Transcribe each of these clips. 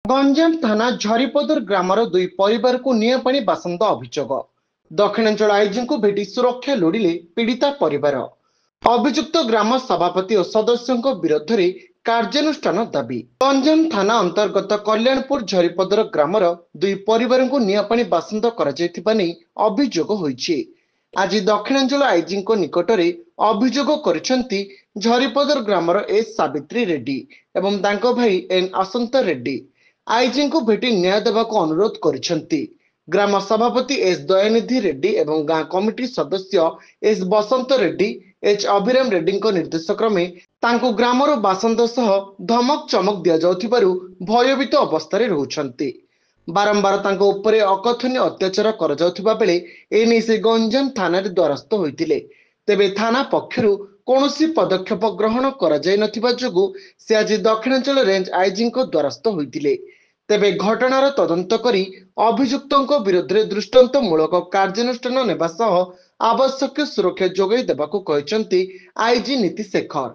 गंजाम थाना झरीपदर ग्रामर दुई परिवार को निआपाणी बासंद अभियोग दक्षिणांचल आईजी को भेटी सुरक्षा लोड़िले पीड़िता परिवार अभियुक्त ग्राम सभापति और सदस्यों विरोध में कार्यानुष्ठान दाबी। गंजाम थाना अंतर्गत कल्याणपुर झरीपदर ग्रामर दुई परिवार को निआपाणी बासंद अभियोग होइछि। आज दक्षिणांचल आईजी निकट में अभियोग करिसेंती झरीपदर ग्रामर एस सावित्री रेड्डी एवं तांको भाई एन असंत रेड्डी। आईजी को भेटी न्याय देवा अनुरोध करिसेंती। ग्राम सभापति एस दयानिधि रेड्डी एवं गाँ कमिटी सदस्य एस बसंत रेड्डी एच अभिराम रेड्डी निर्देश क्रमे तांको ग्रामर बासंद सह धमक चमक दिया जाउथिबारु भयभीत अवस्था रहउछंती। बारंबार तांको उपरे अकथनीय अत्याचार कर जाउथिबा बेले एने से गंजाम थाना रे द्वारस्थ होइतिले। तेबे थाना पक्षरु कौनसी पदक्षेप ग्रहण करा जाय नथिबा जोगु से आज दक्षिणांचल रेंज आईजी को द्वारस्थ होइतिले। तेबे घटनार तदंत करी अभियुक्तों विरोध में दृष्टांतमूलक कार्यानुष्ठान नेबा सह आवश्यक सुरक्षा जोगाई देबाकू कहिसेंती आईजी नीति शेखर।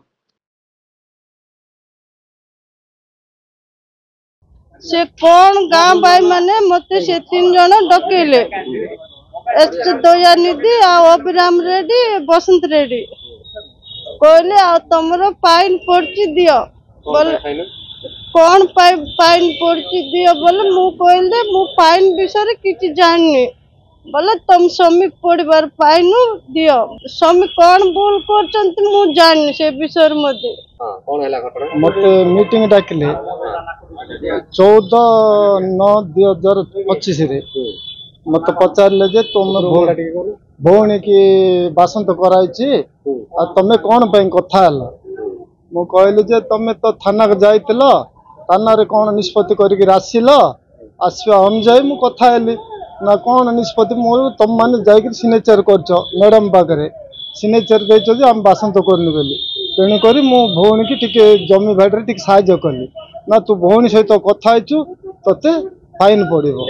से कौन गाँव भाई माने मते से 3 जन डकेले एस दयानिधि आ अभिराम रेड्डी बसंत रेड्डी कहले आ तमरो फाइन पड़ची दियो बोल कौन फाइन पड़ची दियो बोले मु कहले मु फाइन विषय रे किछि जाननी बोले तुम श्रमिक परिवार फाइन दियो श्रमिक कौन भूल करचंती मु जाननी से विषय मध्ये। हां कौन हैला घटना मते मीटिंग डाकिले 14/9/2025 रे मत पचारले जे तुम भौणी की बासंत कराइछि आ तमे कौन पे कथा हला मु कहली जे तमे तो थाना के जाइतलो थाना रे कौन निष्पत्ति करके आसिल आसवा अनुजाई मु कथा हेली ना कौन निष्पत्ति मु तुम माने जाई सिग्नेचर करछ मैडम पाखरे सिग्नेचर देछ जे हम बासंत करनु बेली तेणु करी मु भौणी की टिके जमी भाई रे टिके सहाय्य कली ना तू भौणी सहित कथा आइछु तते फाइन पड़िबो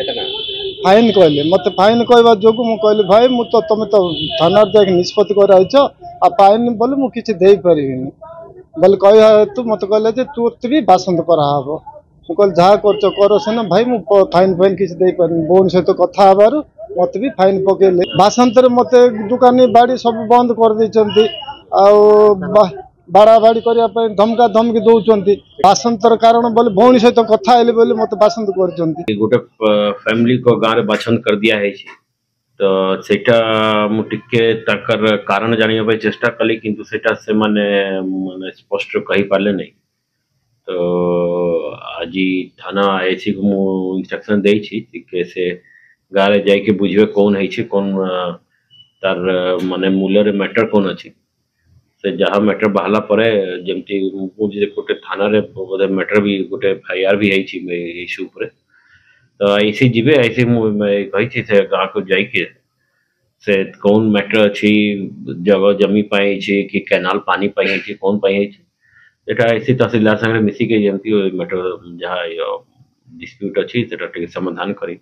फाइन कहले मत फाइन कहवा जोगु मु कहली भाई मु तो तुम तो थाना जाके निष्पत्ति कर आइछ आ फाइन बोले मु किछि देई परिबिनी बोले कह तू मत कहले जे तू भी बासंत करा हबो मु कहल जहा करछ करो से ना भाई मु फाइन किछि देई परिबिनी बोन सहित कथा हबारु मत भी फाइन पकेले बासंत रे मते दुकानी बाड़ी सब बंद कर दैचंती आ बाड़ा बाड़ी करिया पे धमका धमकी दउचंती बासंतर कारण बोले भौणी सहित कथा आइले बोले मते बासंत करचंती। गोटे फैमिली को गाँव रे बाछन कर दिया है तो सेटा मु टिके ताकर कारण जानिया पे चेष्टा कली किंतु सेटा से माने स्पष्ट कहि पाले नहीं। तो आज थाना आईसी को मु इंस्ट्रक्शन देई छी कि से गाँव रे जाय के बुझिबे कौन है छी कौन तार माने मूल्य रे मैटर कौन अछि से जहाँ मैटर बाहला परे जेमती मुझे गोटे थाना रे बोधे मैटर भी गोटे एफआईआर भी है इश्यू ऊपर तो ऐसे जीवे ऐसे कही से गाँव को जाइके से कौन मैटर अच्छी जगह जमी पाई कि कैनाल पानी पाई कौन पाई एटा ऐसी तहसीलदार संगे मिसिके जमती मैटर जहाँ डिस्प्यूट अच्छी समाधान करी।